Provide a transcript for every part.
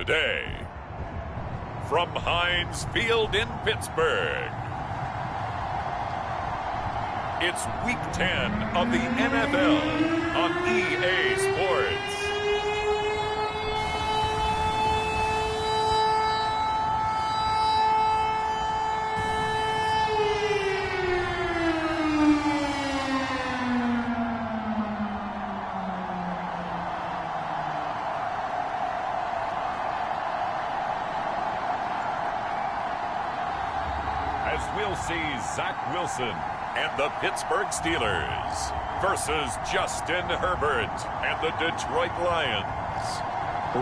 Today, from Heinz Field in Pittsburgh, it's Week 10 of the NFL on EA Sports. As we'll see Zach Wilson and the Pittsburgh Steelers versus Justin Herbert and the Detroit Lions.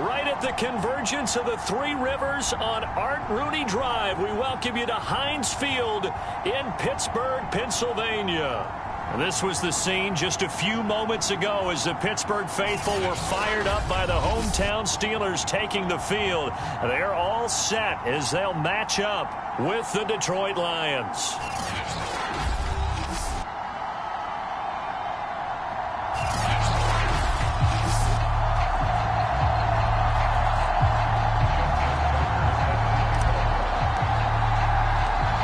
Right at the convergence of the Three Rivers on Art Rooney Drive, we welcome you to Heinz Field in Pittsburgh, Pennsylvania. This was the scene just a few moments ago as the Pittsburgh faithful were fired up by the hometown Steelers taking the field. They're all set as they'll match up with the Detroit Lions.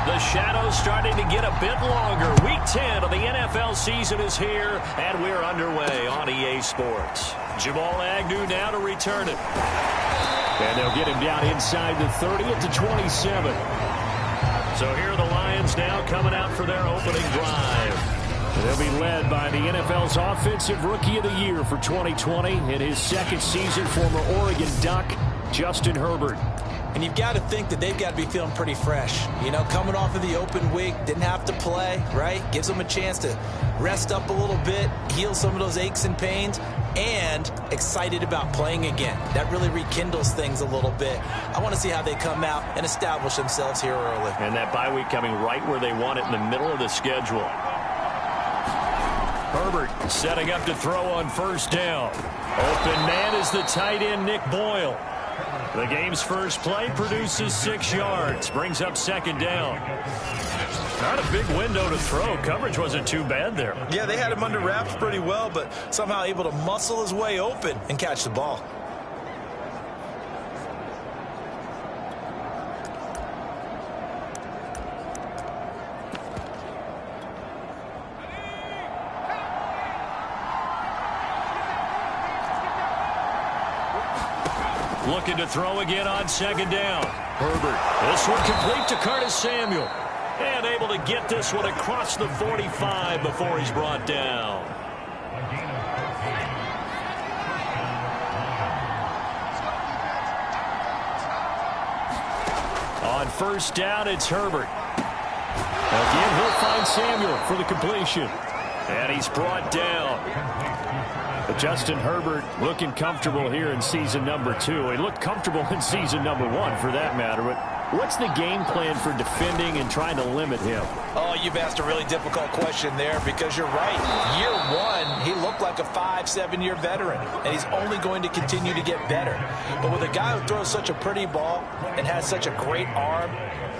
The shadows starting to get a bit longer. Week 10 of the NFL season is here, and we're underway on EA Sports. Jamal Agnew now to return it. And they'll get him down inside the 30 at the 27. So here are the Lions now coming out for their opening drive. They'll be led by the NFL's Offensive Rookie of the Year for 2020 in his second season, former Oregon Duck, Justin Herbert. And you've got to think that they've got to be feeling pretty fresh. You know, coming off of the open week, didn't have to play, right? Gives them a chance to rest up a little bit, heal some of those aches and pains, and excited about playing again. That really rekindles things a little bit. I want to see how they come out and establish themselves here early. And that bye week coming right where they want it in the middle of the schedule. Herbert setting up to throw on first down. Open man is the tight end, Nick Boyle. The game's first play produces 6 yards, brings up second down. Not a big window to throw. Coverage wasn't too bad there. Yeah, they had him under wraps pretty well, but somehow able to muscle his way open and catch the ball. Looking to throw again on second down. Herbert. This one complete to Curtis Samuel. And able to get this one across the 45 before he's brought down. On first down, it's Herbert. Again, he'll find Samuel for the completion. And he's brought down. But Justin Herbert looking comfortable here in season number 2. He looked comfortable in season number 1 for that matter. But what's the game plan for defending and trying to limit him? Oh, you've asked a really difficult question there because you're right. Year 1, he looked like a 5-7-year veteran, and he's only going to continue to get better. But with a guy who throws such a pretty ball and has such a great arm,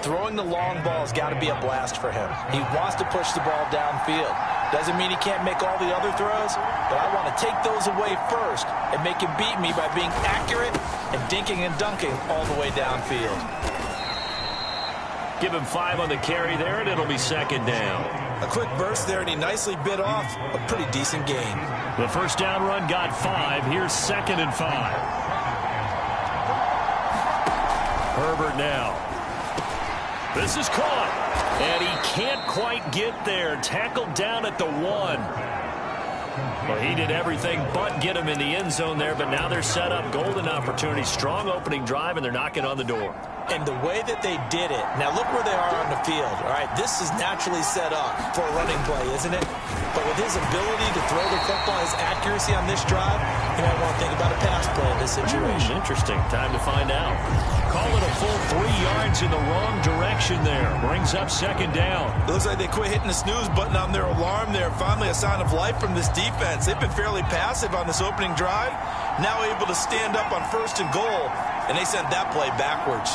throwing the long ball has got to be a blast for him. He wants to push the ball downfield. Doesn't mean he can't make all the other throws, but I want to take those away first and make him beat me by being accurate and dinking and dunking all the way downfield. Give him 5 on the carry there, and it'll be second down. A quick burst there, and he nicely bit off a pretty decent gain. The first down run got 5. Here's second and 5. Herbert now. This is caught. And he can't quite get there. Tackled down at the 1. Well, he did everything but get him in the end zone there, but now they're set up. Golden opportunity. Strong opening drive, and they're knocking on the door. And the way that they did it, now look where they are on the field. All right, this is naturally set up for a running play, isn't it? But with his ability to throw the football, his accuracy on this drive, you might want to think about a pass play in this situation. Interesting. Time to find out. Call it a full 3 yards in the wrong direction there. Brings up second down. It looks like they quit hitting the snooze button on their alarm there. Finally a sign of life from this defense. They've been fairly passive on this opening drive. Now able to stand up on first and goal, and they sent that play backwards.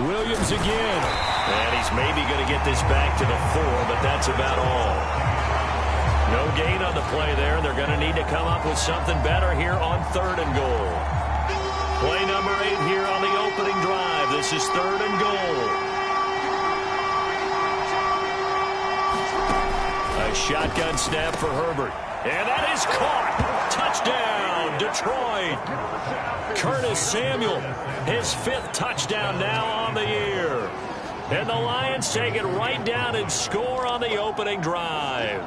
Williams again. And he's maybe going to get this back to the 4, but that's about all. No gain on the play there. They're going to need to come up with something better here on 3rd and goal. Play number 8 here on the opening drive. This is 3rd and goal. A shotgun snap for Herbert. And that is caught. Touchdown, Detroit. Curtis Samuel, his 5th touchdown now on the year. And the Lions take it right down and score on the opening drive.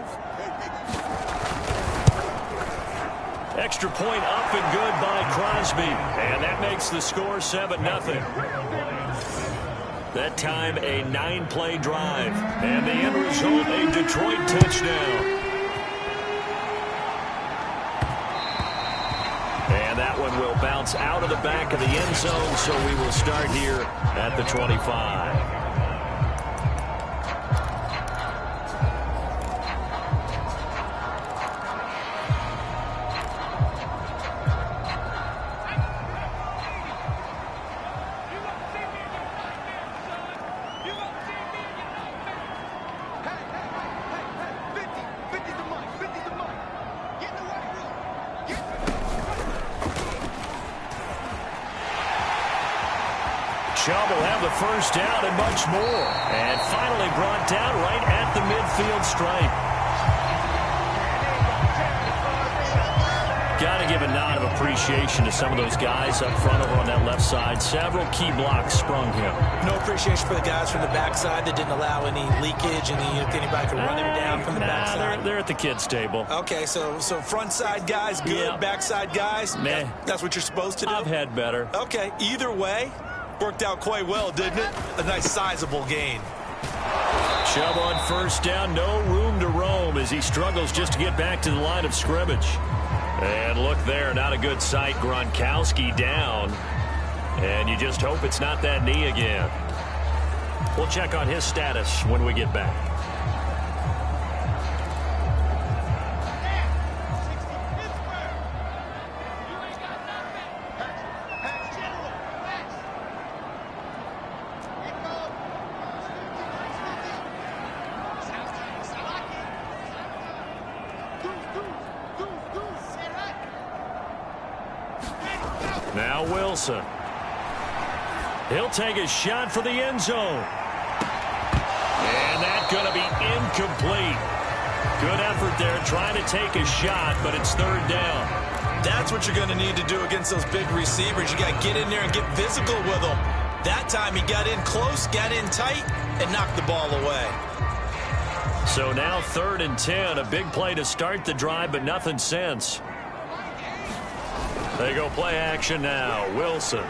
Extra point up and good by Crosby. And that makes the score 7-0. That time a 9-play drive. And the end result, a Detroit touchdown. And that one will bounce out of the back of the end zone, so we will start here at the 25. Chubb will have the first down and much more. And finally brought down right at the midfield stripe. Got to give a nod of appreciation to some of those guys up front over on that left side. Several key blocks sprung him. No appreciation for the guys from the backside that didn't allow any leakage and anybody could run him down from the backside. They're at the kids' table. Okay, so front side guys good, yeah. Backside guys, meh. That's what you're supposed to do? I've had better. Okay, either way, worked out quite well, didn't it? A nice sizable gain. Chubb on first down, no room to roam as he struggles just to get back to the line of scrimmage. And look there, not a good sight. Gronkowski down. And you just hope it's not that knee again. We'll check on his status when we get back. Now Wilson. He'll take a shot for the end zone. And that's going to be incomplete. Good effort there trying to take a shot, but it's 3rd down. That's what you're going to need to do against those big receivers. You got to get in there and get physical with them. That time he got in close, got in tight, and knocked the ball away. So now 3rd and 10. A big play to start the drive, but nothing since. They go play action now. Wilson.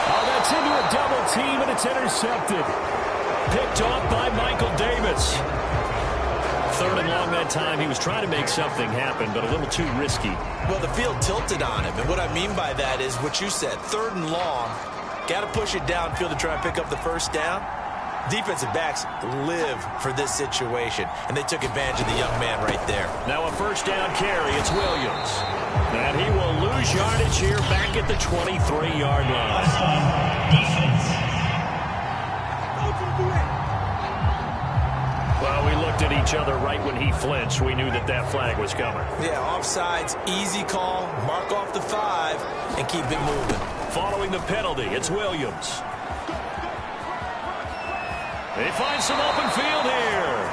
Oh, that's into a double team, and it's intercepted. Picked off by Michael Davis. 3rd and long that time. He was trying to make something happen, but a little too risky. Well, the field tilted on him, and what I mean by that is what you said. 3rd and long. Got to push it downfield to try and pick up the first down. Defensive backs live for this situation, and they took advantage of the young man right there. Now a first down carry. It's Williams. And he will lose yardage here back at the 23-yard line. Well, we looked at each other right when he flinched. We knew that that flag was coming. Yeah, offsides, easy call, mark off the 5, and keep it moving. Following the penalty, it's Williams. They find some open field here.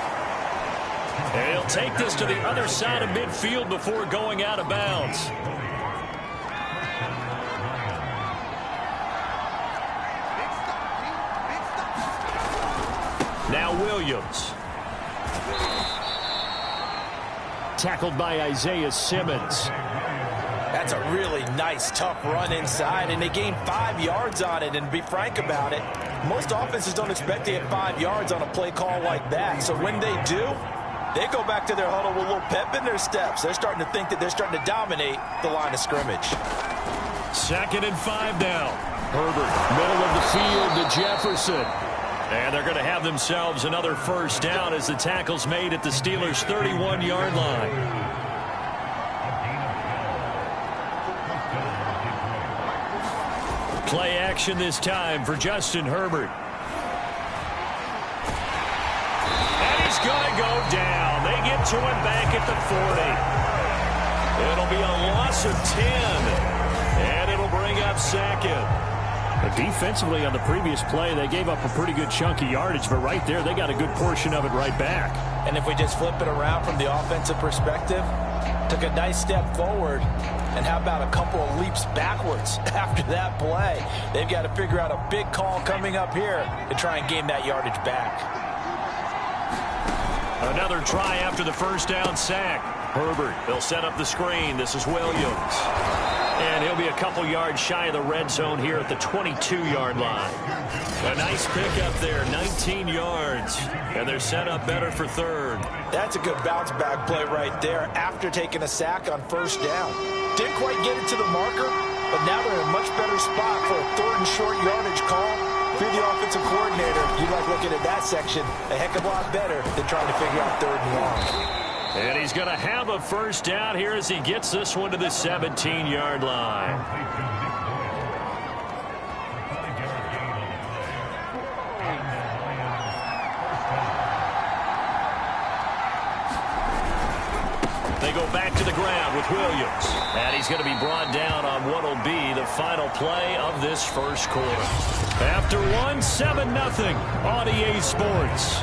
And he'll take this to the other side of midfield before going out of bounds. Now Williams. Tackled by Isaiah Simmons. That's a really nice, tough run inside, and they gained 5 yards on it. And to be frank about it, most offenses don't expect to get 5 yards on a play call like that. So when they do, they go back to their huddle with a little pep in their steps. They're starting to think that they're starting to dominate the line of scrimmage. 2nd and 5 now. Herbert, middle of the field to Jefferson. And they're going to have themselves another first down as the tackle's made at the Steelers' 31-yard line. Play action this time for Justin Herbert. And he's going to go down. They get to him back at the 40. It'll be a loss of 10, and it'll bring up second. But defensively on the previous play, they gave up a pretty good chunk of yardage, but right there, they got a good portion of it right back. And if we just flip it around from the offensive perspective, took a nice step forward, and how about a couple of leaps backwards after that play? They've got to figure out a big call coming up here to try and gain that yardage back. Another try after the first down sack. Herbert, they'll set up the screen. This is Williams. And he'll be a couple yards shy of the red zone here at the 22-yard line. A nice pickup there, 19 yards. And they're set up better for third. That's a good bounce-back play right there after taking a sack on first down. Didn't quite get it to the marker, but now they're in a much better spot for a third and short yardage call. If you're the offensive coordinator, you like looking at that section a heck of a lot better than trying to figure out third and long. And he's going to have a first down here as he gets this one to the 17-yard line. They go back to the ground with Williams. And he's going to be brought down on what will be the final play of this first quarter. After one, 7-0 on EA Sports.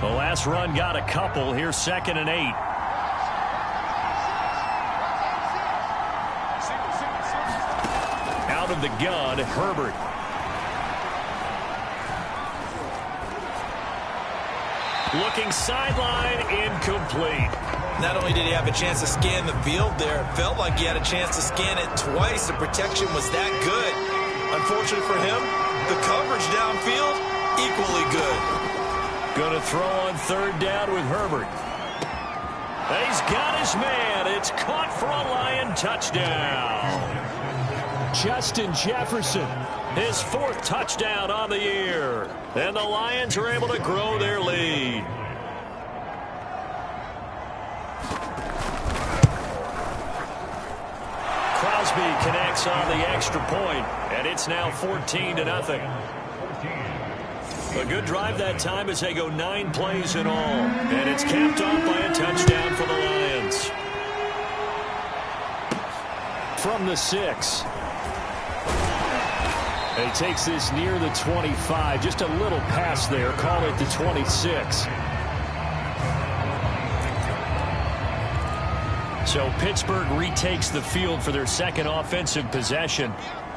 The last run got a couple. Here's 2nd and 8. Out of the gun, Herbert. Looking sideline, incomplete. Not only did he have a chance to scan the field there, it felt like he had a chance to scan it twice. The protection was that good. Unfortunately for him, the coverage downfield, equally good. Going to throw on third down with Herbert. He's got his man. It's caught for a Lion touchdown. Justin Jefferson, his 4th touchdown on the year. And the Lions are able to grow their lead. Crosby connects on the extra point, and it's now 14-0. A good drive that time as they go 9 plays in all. And it's capped off by a touchdown for the Lions. From the 6. He takes this near the 25. Just a little pass there. Call it the 26. So Pittsburgh retakes the field for their second offensive possession.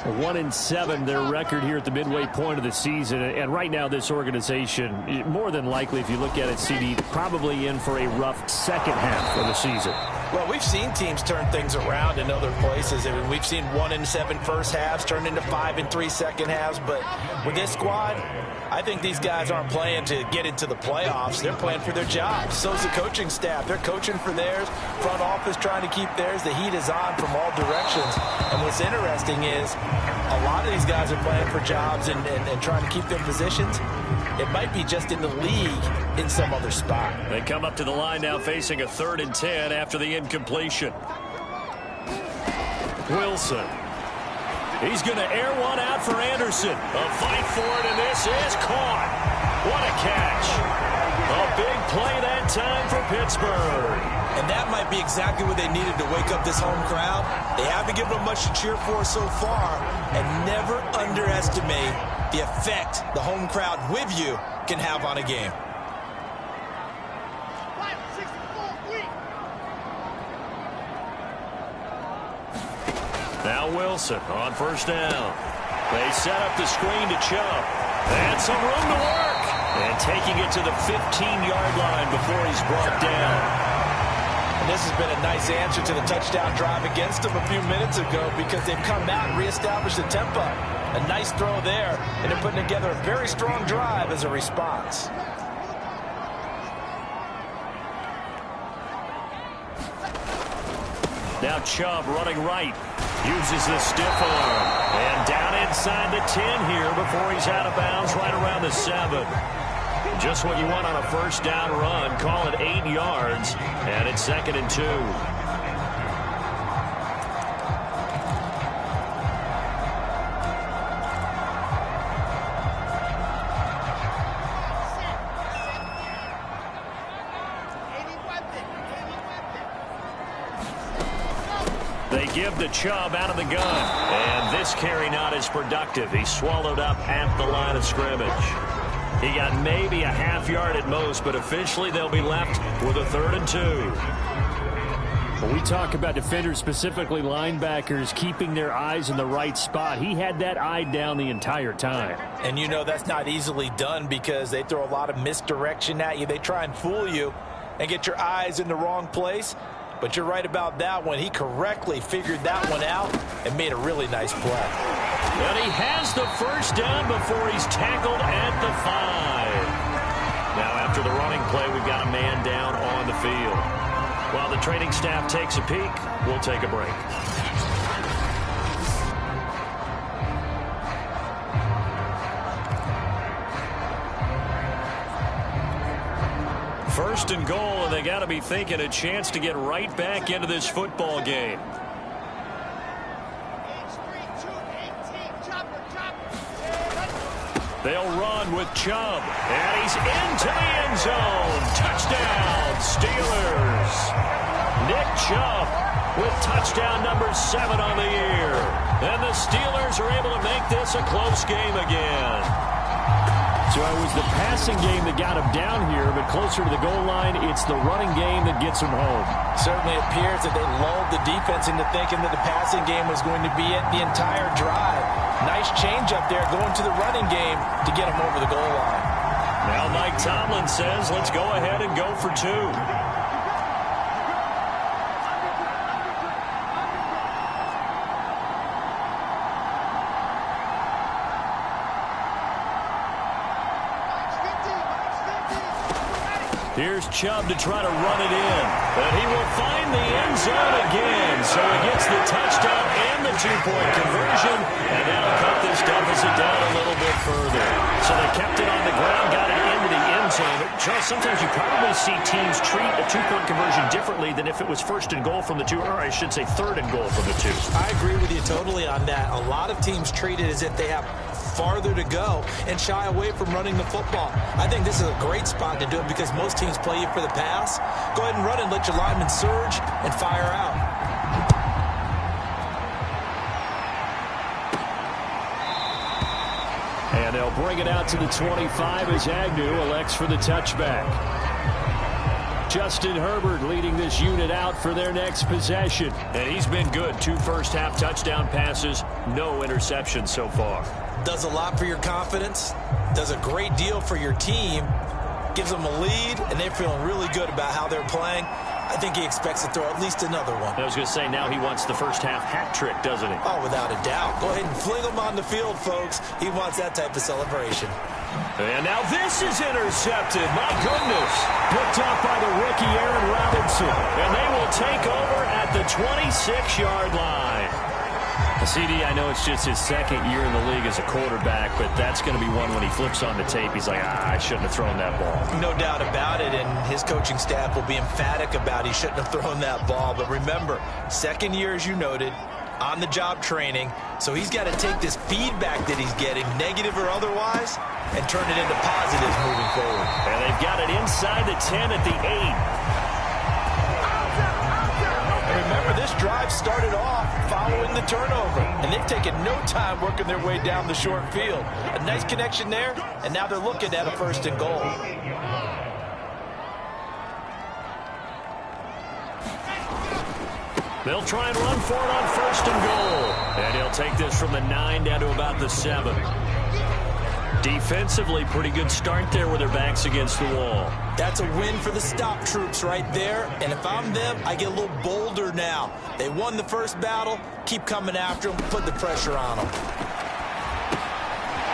1-7 their record here at the midway point of the season, and right now this organization, more than likely if you look at it, CD, probably in for a rough second half of the season. Well, we've seen teams turn things around in other places. I mean, we've seen 1-7 first halves turn into 5-3 second halves, but with this squad, I think these guys aren't playing to get into the playoffs. They're playing for their jobs. So's the coaching staff. They're coaching for theirs. Front office trying to keep theirs. The heat is on from all directions. And what's interesting is a lot of these guys are playing for jobs and trying to keep their positions. It might be just in the league in some other spot. They come up to the line now facing a 3rd and 10 after the incompletion. Wilson. He's going to air one out for Anderson. A fight for it, and this is caught. What a catch. A big play that time for Pittsburgh. And that might be exactly what they needed to wake up this home crowd. They haven't given them much to cheer for so far, and never underestimate the effect the home crowd with you can have on a game. Now Wilson on first down. They set up the screen to Chubb. And some room to work. And taking it to the 15-yard line before he's brought down. And this has been a nice answer to the touchdown drive against them a few minutes ago because they've come out and reestablished the tempo. A nice throw there, and they're putting together a very strong drive as a response. Now Chubb running right. Uses the stiff arm. And down inside the 10 here before he's out of bounds right around the 7. Just what you want on a first down run. Call it 8 8 yards, and it's 2nd and 2. They give to Chubb out of the gun. And this carry not as productive. He swallowed up at the line of scrimmage. He got maybe a half yard at most, but officially they'll be left with a 3rd and 2. When we talk about defenders, specifically linebackers, keeping their eyes in the right spot, he had that eye down the entire time. And you know that's not easily done because they throw a lot of misdirection at you. They try and fool you and get your eyes in the wrong place. But you're right about that one. He correctly figured that one out and made a really nice play. And he has the first down before he's tackled at the 5. Now after the running play, we've got a man down on the field. While the training staff takes a peek, we'll take a break. First and goal, and they got to be thinking a chance to get right back into this football game. They'll run with Chubb, and he's into the end zone. Touchdown, Steelers. Nick Chubb with touchdown number 7 on the year. And the Steelers are able to make this a close game again. So it was the passing game that got him down here, but closer to the goal line, it's the running game that gets him home. Certainly appears that they lulled the defense into thinking that the passing game was going to be it the entire drive. Nice change up there going to the running game to get him over the goal line. Now Mike Tomlin says, let's go ahead and go for 2. Here's Chubb to try to run it in. But he will find the end zone again. So he gets the touchdown and the 2-point conversion. And that'll cut this deficit down a little bit further. So they kept it on the ground, got it into the end zone. Charles, sometimes you probably see teams treat a 2-point conversion differently than if it was 1st and goal from the 2, or I should say 3rd and goal from the 2. I agree with you totally on that. A lot of teams treat it as if they have farther to go and shy away from running the football. I think this is a great spot to do it because most teams play you for the pass. Go ahead and run it, let your linemen surge and fire out. And they'll bring it out to the 25 as Agnew elects for the touchback. Justin Herbert leading this unit out for their next possession. And he's been good. 2 first-half touchdown passes, no interceptions so far. Does a lot for your confidence, does a great deal for your team, gives them a lead, and they're feeling really good about how they're playing. I think he expects to throw at least another one. I was going to say, now he wants the first-half hat trick, doesn't he? Oh, without a doubt. Go ahead and fling him on the field, folks. He wants that type of celebration. And now this is intercepted. My goodness. Picked up by the rookie Aaron Robinson. And they will take over at the 26-yard line. CD, I know it's just his 2nd year in the league as a quarterback, but that's going to be one when he flips on the tape. He's like, I shouldn't have thrown that ball. No doubt about it, and his coaching staff will be emphatic about he shouldn't have thrown that ball. But remember, 2nd year, as you noted, on-the-job training, so he's got to take this feedback that he's getting, negative or otherwise, and turn it into positives moving forward. And they've got it inside the 10 at the 8. Remember, this drive started off following the turnover, and they've taken no time working their way down the short field. A nice connection there, and now they're looking at a 1st and goal. They'll try and run for it on 1st and goal. And he'll take this from the 9 down to about the 7. Defensively, pretty good start there with their backs against the wall. That's a win for the stop troops right there. And if I'm them, I get a little bolder now. They won the first battle. Keep coming after them. Put the pressure on them.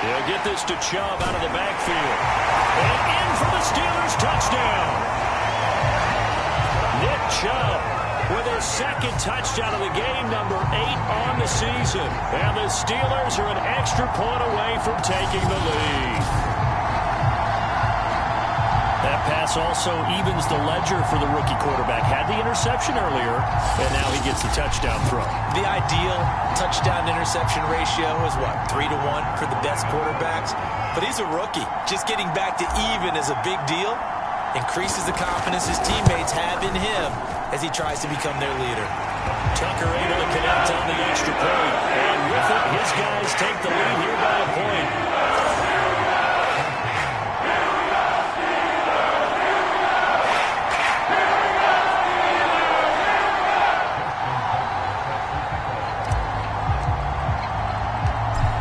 They'll get this to Chubb out of the backfield. And in for the Steelers touchdown. Nick Chubb with his 2nd touchdown of the game, number 8 on the season. And the Steelers are an extra point away from taking the lead. That pass also evens the ledger for the rookie quarterback. Had the interception earlier, and now he gets the touchdown throw. The ideal touchdown-interception ratio is, what, 3-1 for the best quarterbacks? But he's a rookie. Just getting back to even is a big deal. Increases the confidence his teammates have in him as he tries to become their leader. Tucker able to connect on the extra point. And with it, his guys take the lead here by a point.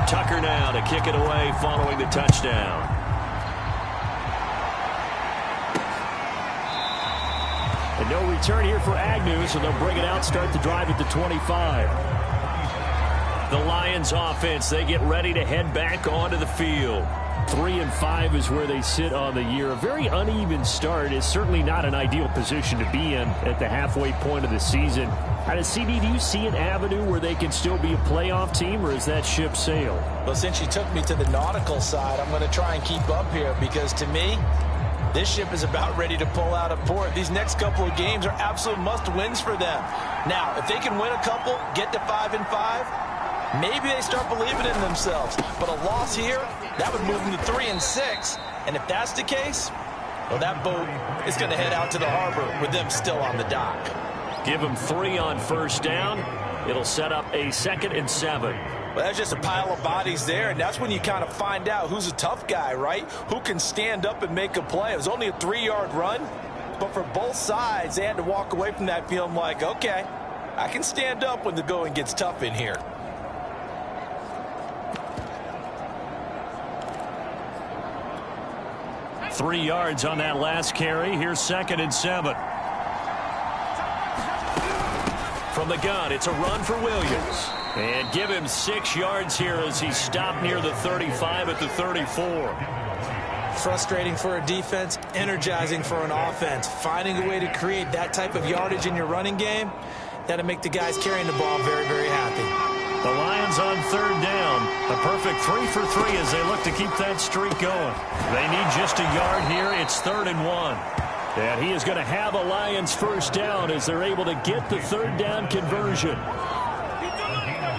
Tucker now to kick it away following the touchdown. And no return here for Agnew, so they'll bring it out, start the drive at the 25. The Lions offense, they get ready to head back onto the field. 3-5 is where they sit on the year. A very uneven start is certainly not an ideal position to be in at the halfway point of the season. Out of CD, do you see an avenue where they can still be a playoff team, or is that ship sailed? Well, since you took me to the nautical side, I'm going to try and keep up here because, to me, this ship is about ready to pull out of port. These next couple of games are absolute must-wins for them. Now, if they can win a couple, get to 5-5, maybe they start believing in themselves. But a loss here, that would move them to 3-6. And if that's the case, well, that boat is going to head out to the harbor with them still on the dock. Give them 3 on first down. It'll set up a 2nd and 7. Well, that's just a pile of bodies there, and that's when you kind of find out who's a tough guy, right? Who can stand up and make a play. It was only a 3-yard run, but for both sides, they had to walk away from that feeling like, okay, I can stand up when the going gets tough in here. Three yards on that last carry. Here's 2nd and 7. From the gun, it's a run for Williams. And give him 6 yards here as he stopped near the 35 at the 34. Frustrating for a defense, energizing for an offense. Finding a way to create that type of yardage in your running game, that'll make the guys carrying the ball very, very happy. The Lions on 3rd down. A perfect 3 for 3 as they look to keep that streak going. They need just a yard here. It's 3rd and 1. And he is going to have a Lions first down as they're able to get the 3rd down conversion.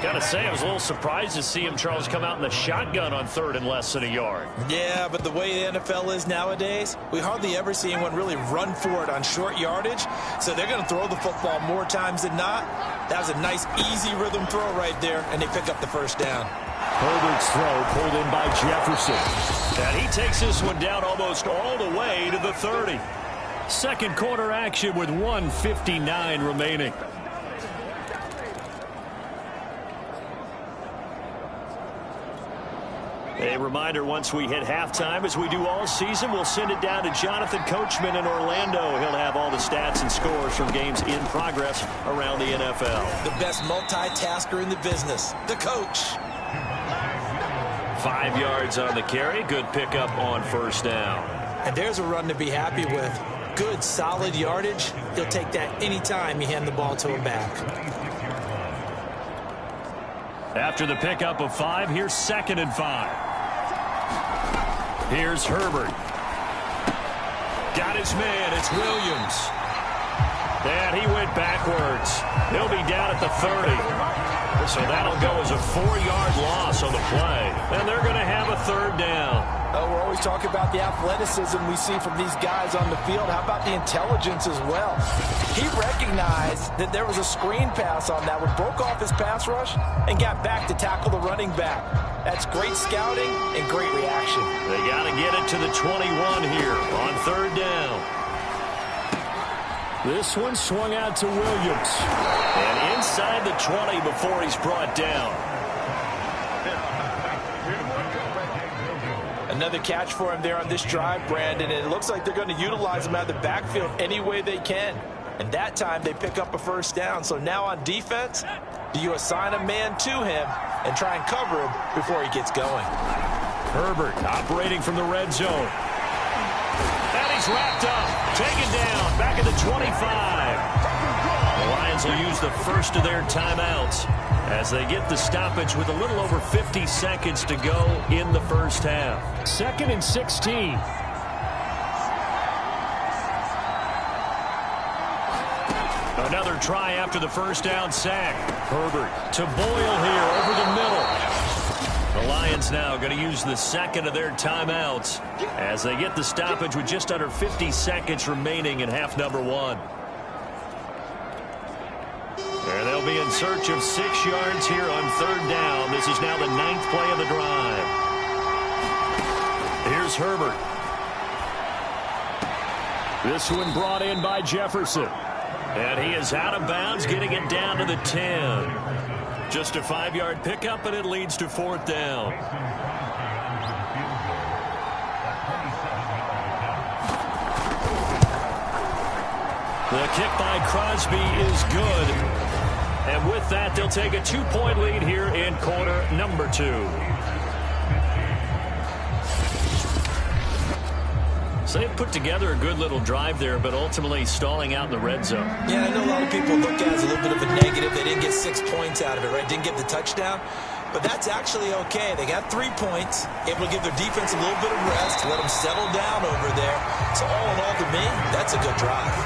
Got to say, I was a little surprised to see him, Charles, come out in the shotgun on 3rd and less than a yard. Yeah, but the way the NFL is nowadays, we hardly ever see anyone really run for it on short yardage. So they're going to throw the football more times than not. That was a nice, easy rhythm throw right there, and they pick up the first down. Herbert's throw pulled in by Jefferson. And he takes this one down almost all the way to the 30. Second quarter action with 1:59 remaining. A reminder, once we hit halftime, as we do all season, we'll send it down to Jonathan Coachman in Orlando. He'll have all the stats and scores from games in progress around the NFL. The best multitasker in the business, the coach. 5 yards on the carry. Good pickup on first down. And there's a run to be happy with. Good, solid yardage. He'll take that anytime you hand the ball to him back. After the pickup of 5, here's 2nd and 5. Here's Herbert. Got his man. It's Williams. And he went backwards. He'll be down at the 30. So that'll go as a 4-yard loss on the play. And they're going to have a 3rd down. We're always talking about the athleticism we see from these guys on the field. How about the intelligence as well? He recognized that there was a screen pass on that one, broke off his pass rush, and got back to tackle the running back. That's great scouting and great reaction. They got to get it to the 21 here on 3rd down. This one swung out to Williams. And inside the 20 before he's brought down. Another catch for him there on this drive, Brandon, and it looks like they're going to utilize him out of the backfield any way they can. And that time they pick up a first down. So now on defense, do you assign a man to him and try and cover him before he gets going? Herbert operating from the red zone. And he's wrapped up, taken down, back at the 25. The Lions will use the first of their timeouts as they get the stoppage with a little over 50 seconds to go in the first half. 2nd and 16. Another try after the first down sack. Herbert to Boyle here over the middle. The Lions now going to use the second of their timeouts as they get the stoppage with just under 50 seconds remaining in half number 1. And they'll be in search of 6 yards here on third down. This is now the 9th play of the drive. Here's Herbert. This one brought in by Jefferson. And he is out of bounds, getting it down to the 10. Just a 5-yard pickup, and it leads to 4th down. The kick by Crosby is good. And with that, they'll take a 2-point lead here in quarter number 2. So they've put together a good little drive there, but ultimately stalling out in the red zone. Yeah, I know a lot of people look at it as a little bit of a negative. They didn't get 6 points out of it, right? Didn't get the touchdown. But that's actually okay. They got 3 points, able to give their defense a little bit of rest, let them settle down over there. So all in all, to me, that's a good drive.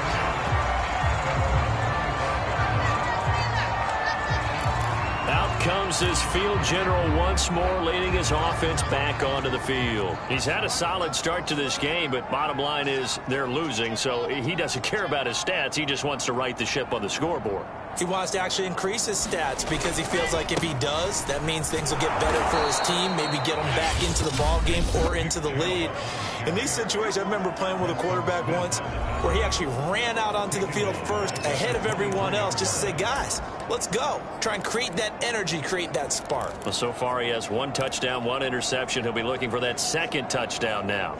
Comes his field general once more, leading his offense back onto the field. He's had a solid start to this game, but bottom line is they're losing, so he doesn't care about his stats. He just wants to right the ship on the scoreboard. He wants to actually increase his stats because he feels like if he does, that means things will get better for his team, maybe get him back into the ball game or into the lead. In these situations, I remember playing with a quarterback once where he actually ran out onto the field first ahead of everyone else just to say, guys, let's go. Try and create that energy, create that spark. Well, so far he has 1 touchdown, 1 interception. He'll be looking for that 2nd touchdown now.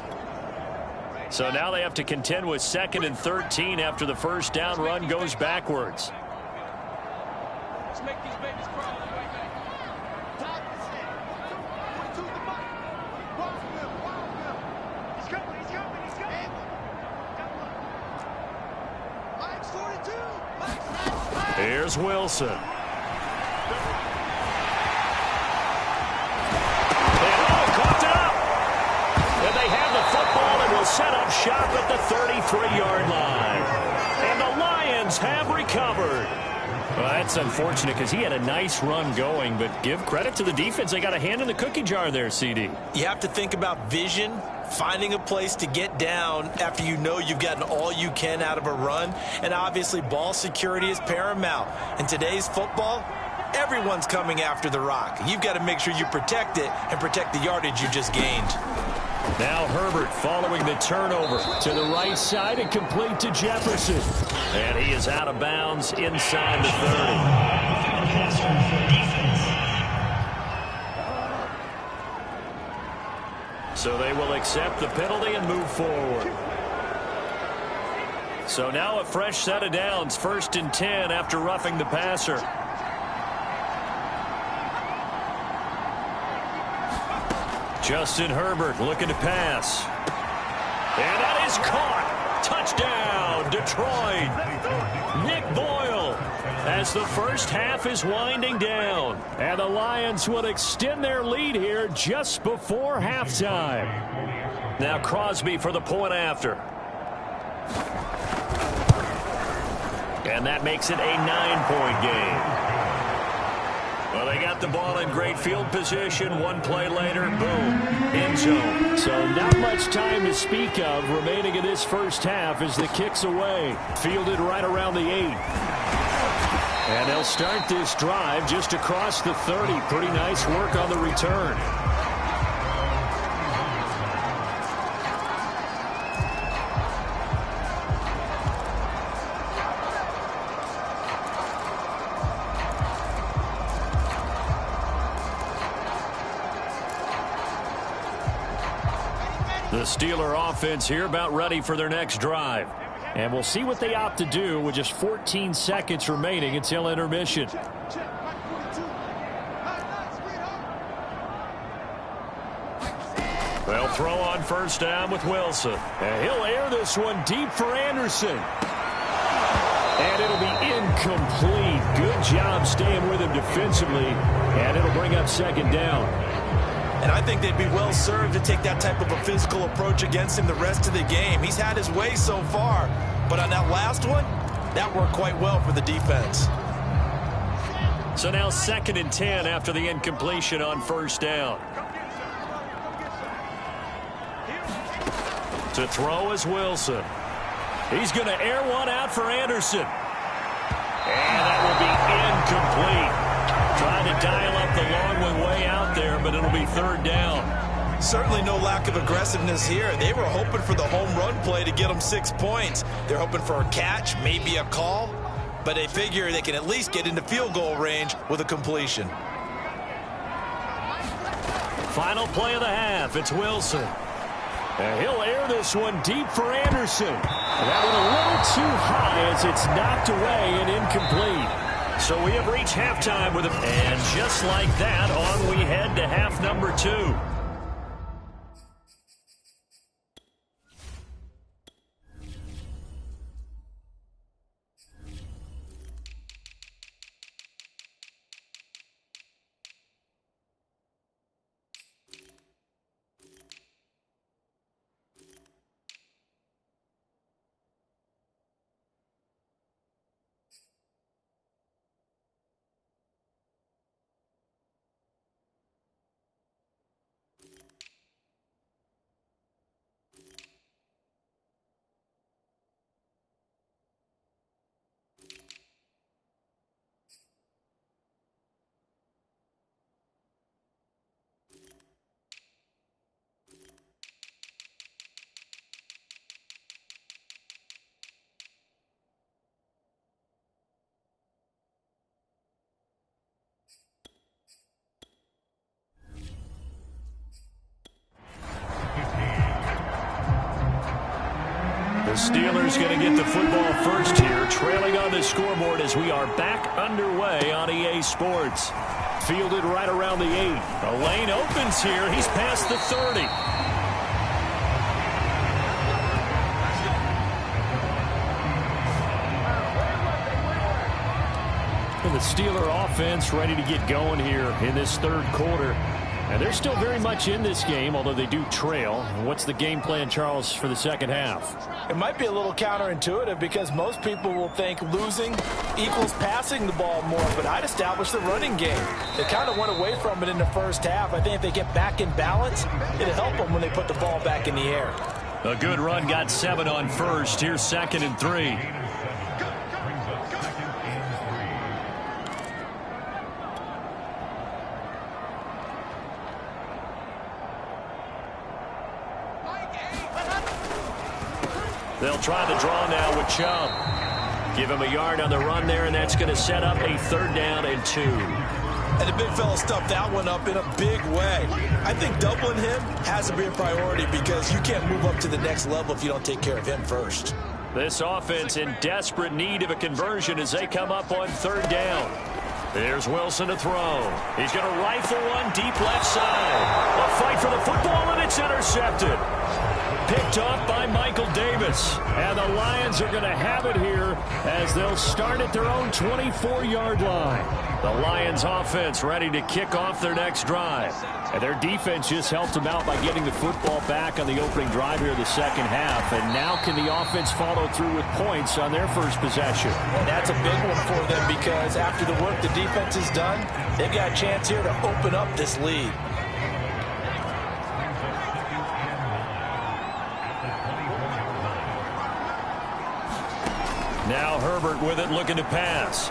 So now they have to contend with 2nd and 13 after the first down run goes backwards. Let's make these babies crawl on the way back. He's coming, he's coming, he's coming. Mike's 42. Here's Wilson. Caught it up. And they have the football and will set up shop at the 33-yard line. And the Lions have recovered. Well, that's unfortunate because he had a nice run going, but give credit to the defense. They got a hand in the cookie jar there, CD. You have to think about vision, finding a place to get down after you know you've gotten all you can out of a run, and obviously ball security is paramount. In today's football, everyone's coming after the rock. You've got to make sure you protect it and protect the yardage you just gained. Now Herbert following the turnover to the right side and complete to Jefferson. And he is out of bounds inside the 30. So they will accept the penalty and move forward. So now a fresh set of downs, 1st and 10 after roughing the passer. Justin Herbert looking to pass. And that is caught. Touchdown, Detroit. Nick Boyle as the first half is winding down. And the Lions will extend their lead here just before halftime. Now Crosby for the point after. And that makes it a 9-point game. Well, they got the ball in great field position. 1 play later, boom, end zone. So not much time to speak of remaining in this first half as the kick's away. Fielded right around the 8. And they'll start this drive just across the 30. Pretty nice work on the return. The Steeler offense here about ready for their next drive. And we'll see what they opt to do with just 14 seconds remaining until intermission. They'll throw on first down with Wilson. And he'll air this one deep for Anderson. And it'll be incomplete. Good job staying with him defensively. And it'll bring up 2nd down. And I think they'd be well served to take that type of a physical approach against him the rest of the game. He's had his way so far, but on that last one, That worked quite well for the defense. So now 2nd and 10 after the incompletion on 1st down. To throw is Wilson. He's going to air one out for Anderson. And that will be incomplete. Trying to dial up the long one way out there, but it'll be 3rd down. Certainly no lack of aggressiveness here. They were hoping for the home run play to get them 6 points. They're hoping for a catch, maybe a call, but they figure they can at least get into field goal range with a completion. Final play of the half. It's Wilson. And he'll air this one deep for Anderson. And that one a little too high as it's knocked away and incomplete. So we have reached halftime with him. And just like that, on we head to half number 2. Steelers going to get the football first here, trailing on the scoreboard as we are back underway on EA Sports. Fielded right around the 8. The lane opens here. He's past the 30. And the Steeler offense ready to get going here in this 3rd quarter. And they're still very much in this game, although they do trail. What's the game plan, Charles, for the 2nd half? It might be a little counterintuitive because most people will think losing equals passing the ball more, but I'd establish the running game. They kind of went away from it in the 1st half. I think if they get back in balance, it'll help them when they put the ball back in the air. A good run got 7 on 1st. Here's 2nd and 3. They'll try the draw now with Chubb. Give him a yard on the run there, and that's going to set up a 3rd down and 2. And the big fella stuffed that one up in a big way. I think doubling him has to be a priority because you can't move up to the next level if you don't take care of him first. This offense in desperate need of a conversion as they come up on 3rd down. There's Wilson to throw. He's going to rifle one deep left side. A fight for the football, and it's intercepted. Picked off by Michael Davis. And the Lions are going to have it here as they'll start at their own 24-yard line. The Lions offense ready to kick off their next drive. And their defense just helped them out by getting the football back on the opening drive here of the 2nd half. And now can the offense follow through with points on their first possession? And that's a big one for them because after the work the defense has done, they've got a chance here to open up this lead. Now Herbert with it, looking to pass.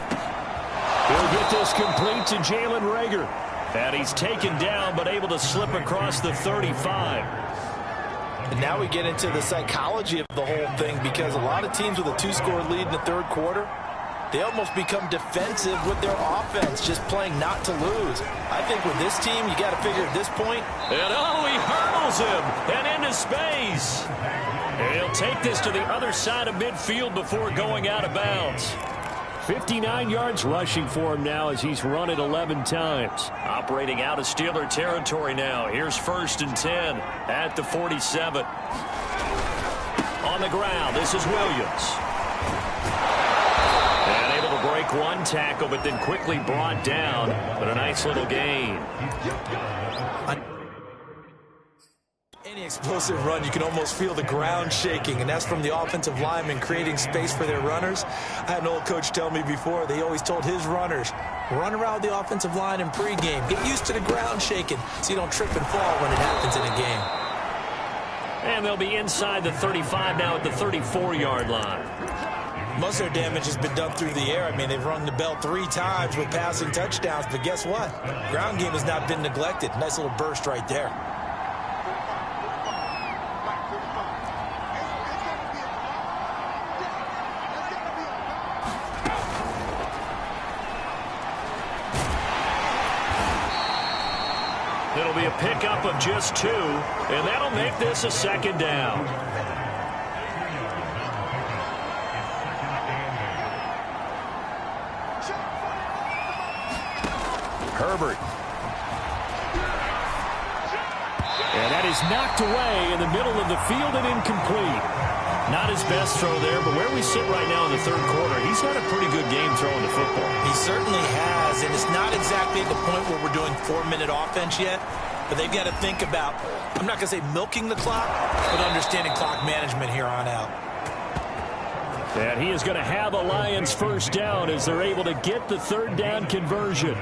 He'll get this complete to Jalen Reagor. And he's taken down, but able to slip across the 35. And now we get into the psychology of the whole thing because a lot of teams with a 2-score lead in the 3rd quarter, they almost become defensive with their offense, just playing not to lose. I think with this team, you got to figure at this point. And he hurdles him and into space. And he'll take this to the other side of midfield before going out of bounds. 59 yards rushing for him now as he's run it 11 times. Operating out of Steeler territory now. Here's 1st and 10 at the 47. On the ground, this is Williams. And able to break one tackle, but then quickly brought down. But a nice little gain. Explosive run, you can almost feel the ground shaking, and that's from the offensive linemen creating space for their runners. I had an old coach tell me before, they always told his runners, run around the offensive line in pregame. Get used to the ground shaking so you don't trip and fall when it happens in a game. And they'll be inside the 35 now at the 34-yard line. Most of their damage has been done through the air. I mean, they've rung the bell 3 times with passing touchdowns, but guess what? Ground game has not been neglected. Nice little burst right there. It'll be a pickup of just 2, and that'll make this a 2nd down. Herbert. And that is knocked away in the middle of the field and incomplete. Not his best throw there, but where we sit right now in the 3rd quarter, he's had a pretty good game throwing the football. He certainly has, and it's not exactly at the point where we're doing 4-minute offense yet, but they've got to think about, I'm not going to say milking the clock, but understanding clock management here on out. And he is going to have a Lions 1st down as they're able to get the 3rd down conversion.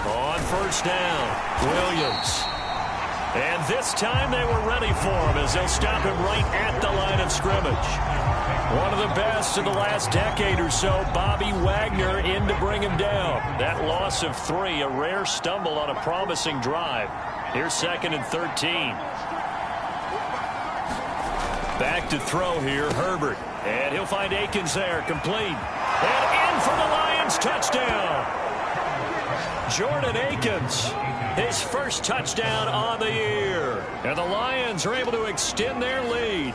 On 1st down, Williams. And this time they were ready for him as they'll stop him right at the line of scrimmage. One of the best of the last decade or so, Bobby Wagner in to bring him down. That loss of 3, a rare stumble on a promising drive. Here's 2nd and 13. Back to throw here, Herbert. And he'll find Akins there, complete. And in for the Lions, touchdown. Jordan Akins, his 1st touchdown on the year. And the Lions are able to extend their lead.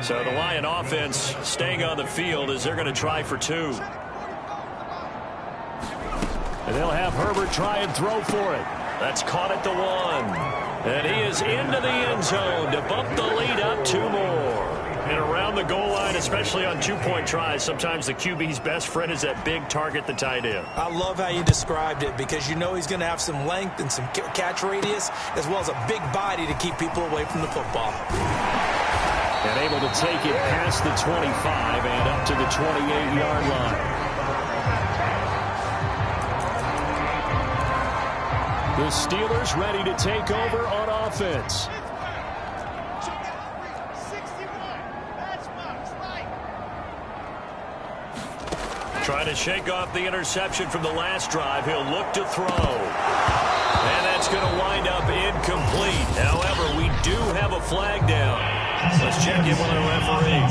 So the Lion offense staying on the field as they're going to try for 2. And they'll have Herbert try and throw for it. That's caught at the 1. And he is into the end zone to bump the lead up 2 more. And around the goal line, especially on 2-point tries, sometimes the QB's best friend is that big target, the tight end. I love how you described it because you know he's going to have some length and some catch radius as well as a big body to keep people away from the football. And able to take it past the 25 and up to the 28-yard line. The Steelers ready to take over on offense. Trying to shake off the interception from the last drive. He'll look to throw. And that's going to wind up incomplete. However, we do have a flag down. Let's check in with our referee.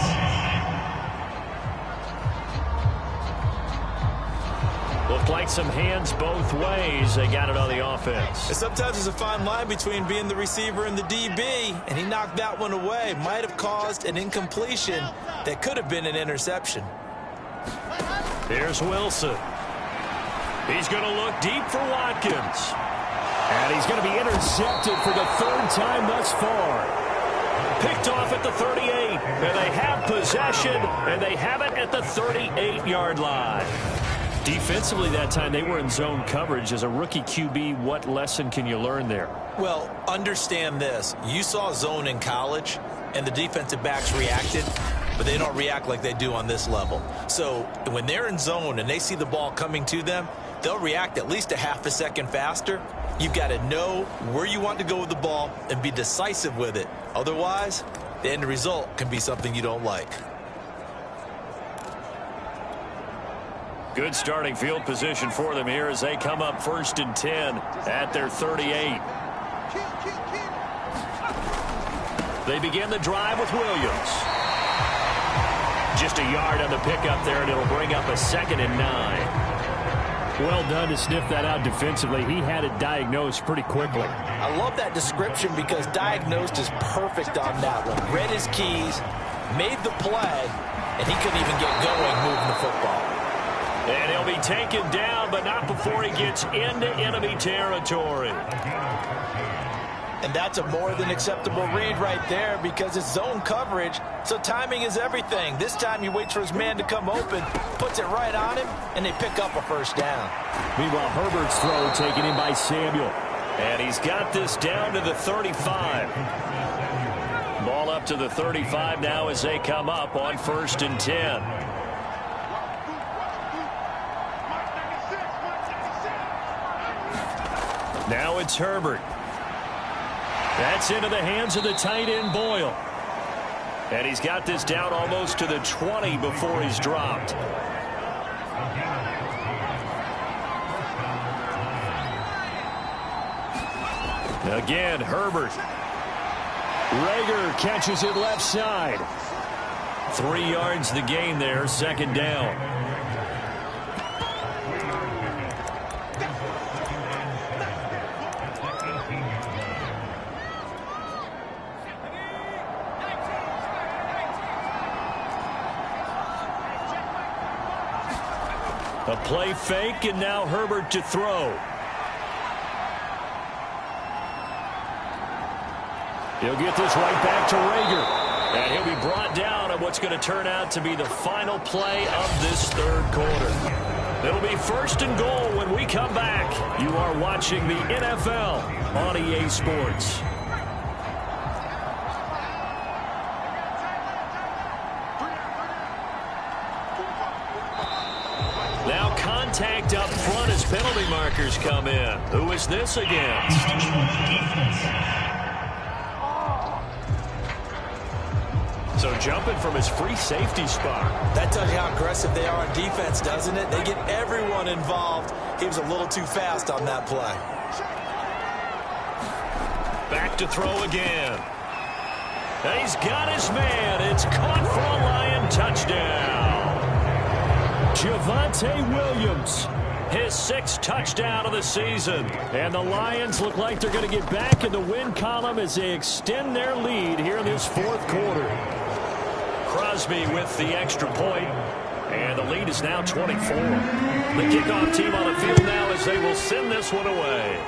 Looked like some hands both ways. They got it on the offense. And sometimes there's a fine line between being the receiver and the DB, and he knocked that one away. Might have caused an incompletion that could have been an interception. Here's Wilson. He's going to look deep for Watkins. And he's going to be intercepted for the 3rd time thus far. Picked off at the 38. And they have possession, and they have it at the 38-yard line. Defensively that time, they were in zone coverage. As a rookie QB, what lesson can you learn there? Well, understand this. You saw zone in college, and the defensive backs reacted, but they don't react like they do on this level. So when they're in zone and they see the ball coming to them, they'll react at least a half a second faster. You've got to know where you want to go with the ball and be decisive with it. Otherwise, the end result can be something you don't like. Good starting field position for them here as they come up 1st and 10 at their 38. They begin the drive with Williams. Just a yard on the pickup there, and it'll bring up a 2nd and 9. Well done to sniff that out defensively. He had it diagnosed pretty quickly. I love that description because diagnosed is perfect on that one. Read his keys, made the play, and he couldn't even get going moving the football. And he'll be taken down, but not before he gets into enemy territory. And that's a more than acceptable read right there because it's zone coverage, so timing is everything. This time he waits for his man to come open, puts it right on him, and they pick up a first down. Meanwhile, Herbert's throw taken in by Samuel. And he's got this down to the 35. Ball up to the 35 now as they come up on 1st and 10. Now it's Herbert. That's into the hands of the tight end, Boyle. And he's got this down almost to the 20 before he's dropped. Again, Herbert. Rager catches it left side. 3 yards the gain there, 2nd down. A play fake, and now Herbert to throw. He'll get this right back to Rager. And he'll be brought down on what's going to turn out to be the final play of this 3rd quarter. It'll be 1st and goal when we come back. You are watching the NFL on EA Sports. Now contact up front as penalty markers come in. Who is this against? So jumping from his free safety spot. That tells you how aggressive they are on defense, doesn't it? They get everyone involved. He was a little too fast on that play. Back to throw again. And he's got his man. It's caught for a Lion touchdown. Javonte Williams. His 6th touchdown of the season. And the Lions look like they're going to get back in the win column as they extend their lead here in this 4th quarter. Crosby with the extra point, and the lead is now 24. The kickoff team on the field now as they will send this one away.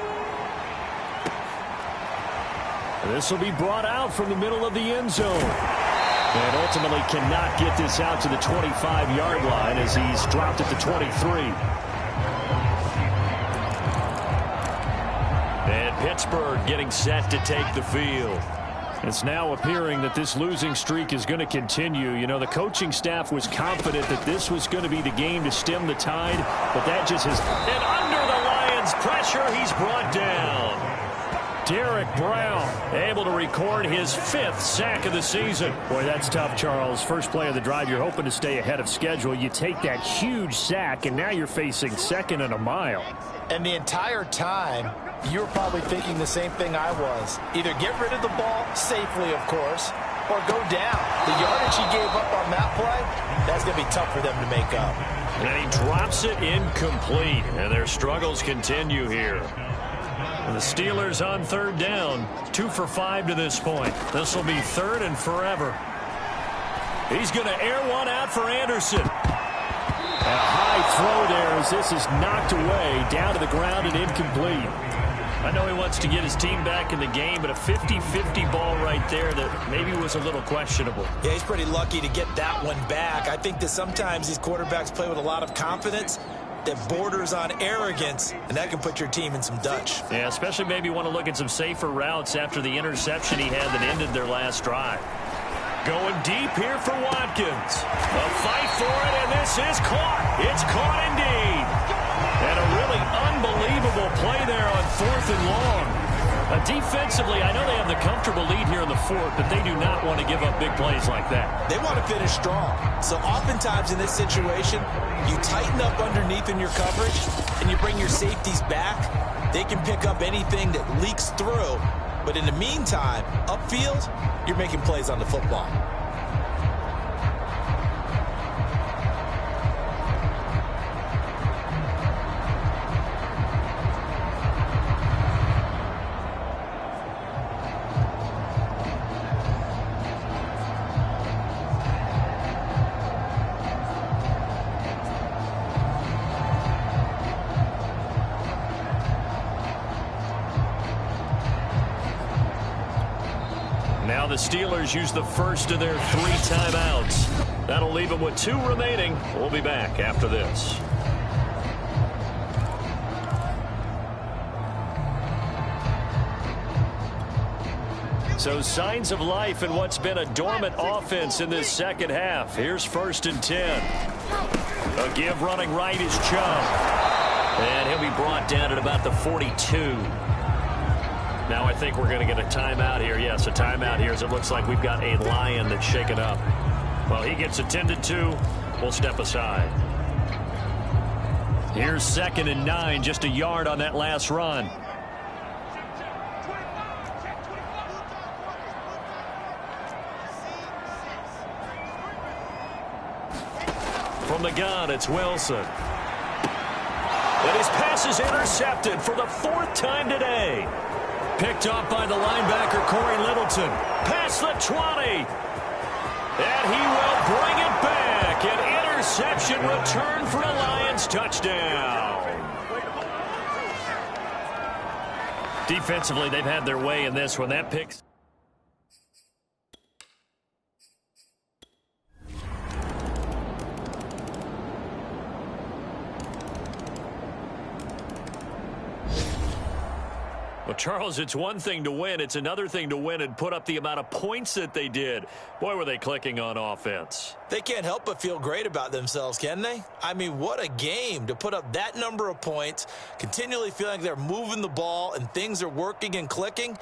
This will be brought out from the middle of the end zone. And ultimately cannot get this out to the 25-yard line as he's dropped at the 23. And Pittsburgh getting set to take the field. It's now appearing that this losing streak is going to continue. You know, the coaching staff was confident that this was going to be the game to stem the tide, but that just has... And under the Lions' pressure, he's brought down. Derek Brown able to record his 5th sack of the season. Boy, that's tough, Charles. First play of the drive, you're hoping to stay ahead of schedule. You take that huge sack, and now you're facing 2nd and a mile. And the entire time, you were probably thinking the same thing I was. Either get rid of the ball safely, of course, or go down. The yardage he gave up on that play, that's going to be tough for them to make up. And he drops it incomplete, and their struggles continue here. And the Steelers on 3rd down, 2 for 5 to this point. This will be 3rd and forever. He's going to air one out for Anderson. A high throw there as this is knocked away, down to the ground and incomplete. I know he wants to get his team back in the game, but a 50-50 ball right there that maybe was a little questionable. Yeah, he's pretty lucky to get that one back. I think that sometimes these quarterbacks play with a lot of confidence that borders on arrogance, and that can put your team in some Dutch. Yeah, especially maybe want to look at some safer routes after the interception he had that ended their last drive. Going deep here for Watkins. A fight for it, and this is caught. It's caught indeed. And a really unbelievable play there on 4th and long. Defensively, I know they have the comfortable lead here in the 4th, but they do not want to give up big plays like that. They want to finish strong. So oftentimes in this situation, you tighten up underneath in your coverage, and you bring your safeties back. They can pick up anything that leaks through. But in the meantime, upfield, you're making plays on the football. Now the Steelers use the first of their 3 timeouts. That'll leave them with 2 remaining. We'll be back after this. So signs of life in what's been a dormant offense in this second half. Here's 1st and 10. A give running right is Chubb. And he'll be brought down at about the 42. Now I think we're going to get a timeout here. Yes, a timeout here as it looks like we've got a lion that's shaken up. Well, he gets attended to. We'll step aside. Here's 2nd and 9, just a yard on that last run. From the gun, it's Wilson. And his pass is intercepted for the 4th time today. Picked off by the linebacker, Corey Littleton. Past the 20. And he will bring it back. An interception return for a Lions touchdown. Defensively, they've had their way in this one. That pick's... Well, Charles, it's one thing to win. It's another thing to win and put up the amount of points that they did. Boy, were they clicking on offense. They can't help but feel great about themselves, can they? I mean, what a game to put up that number of points, continually feeling like they're moving the ball and things are working and clicking.